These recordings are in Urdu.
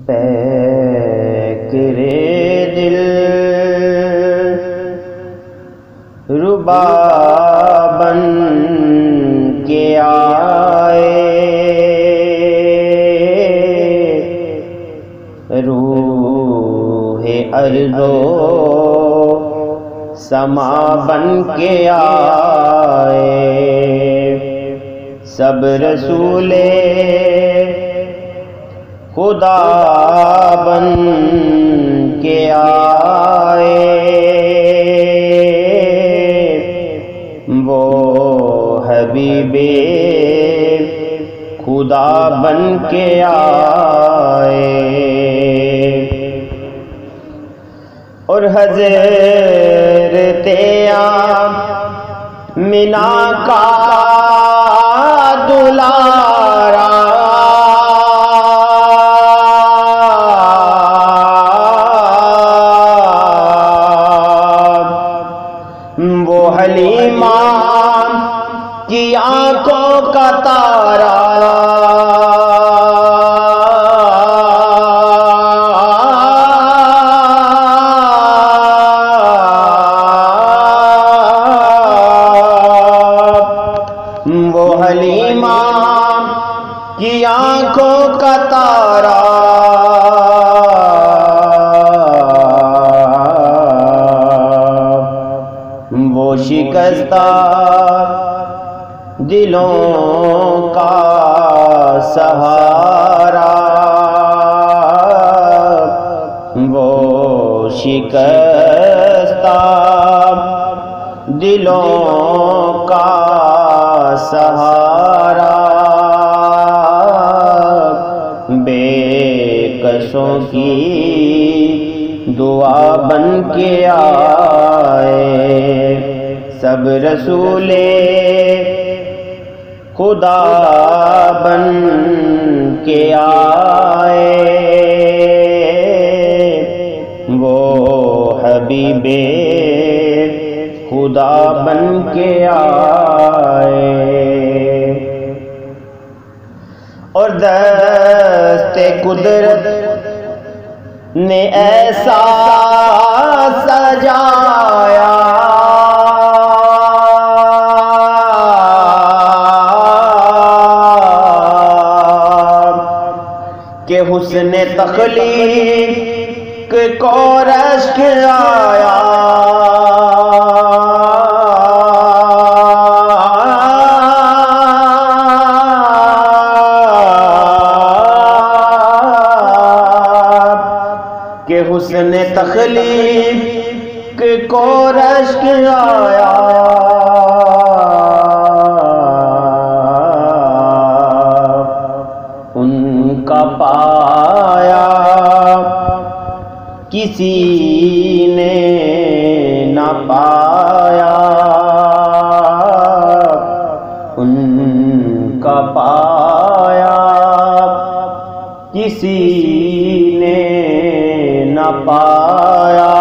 پیکرے دل ربا بن کے آئے، روح ارض و سما بن کے آئے، سب رسول خدا بن کے آئے، وہ حبیب خدا بن کے آئے، اور حضرت آمنہ کا دلارا وہ حلیمہ کی آنکھوں کا تارا، وہ حلیمہ کی آنکھوں کا تارا، وہ شکستہ دلوں کا سہارا، وہ شکستہ دلوں کا سہارا، بے کسوں کی دعا بن کے آئے، سب رسول خدا بن کے آئے، وہ حبیب خدا بن کے آئے، اور دست قدرت نے ایسا سجایا کہ حسن تخلیق کو رشک آیا، کہ حسن تخلیق کو رشک آیا، ان کا پایا کسی نے نہ پایا، ان کا پایا کسی نے نہ پایا،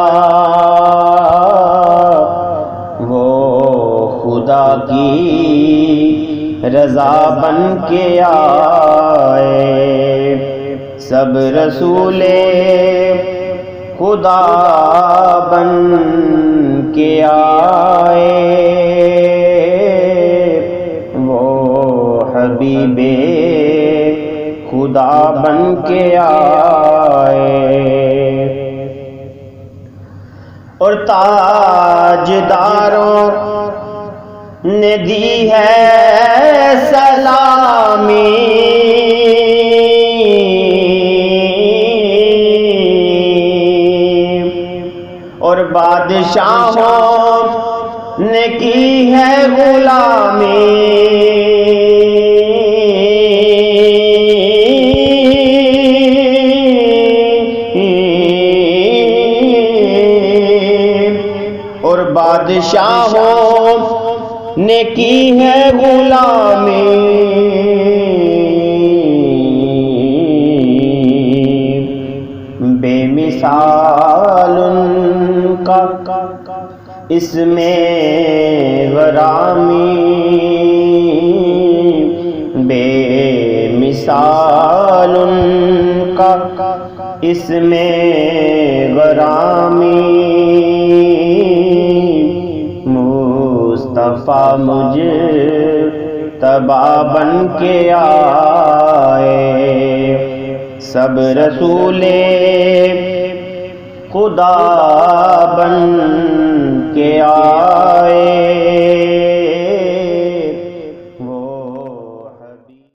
وہ خدا کی رضا بن کے آئے، سب رسول خدا بن کے آئے، وہ حبیب خدا بن کے آئے، اور تاجداروں نے دی ہے سلامی، اور بادشاہوں نے کی ہے غلامی، اور بادشاہوں نے کی ہے غلامی، بے مثال ان کا اس میں غرامی، بے مثال ان کا اس میں غرامی مصطفیٰ مجتبی بن کے آئے، سب رسول خدا بن کے آئے۔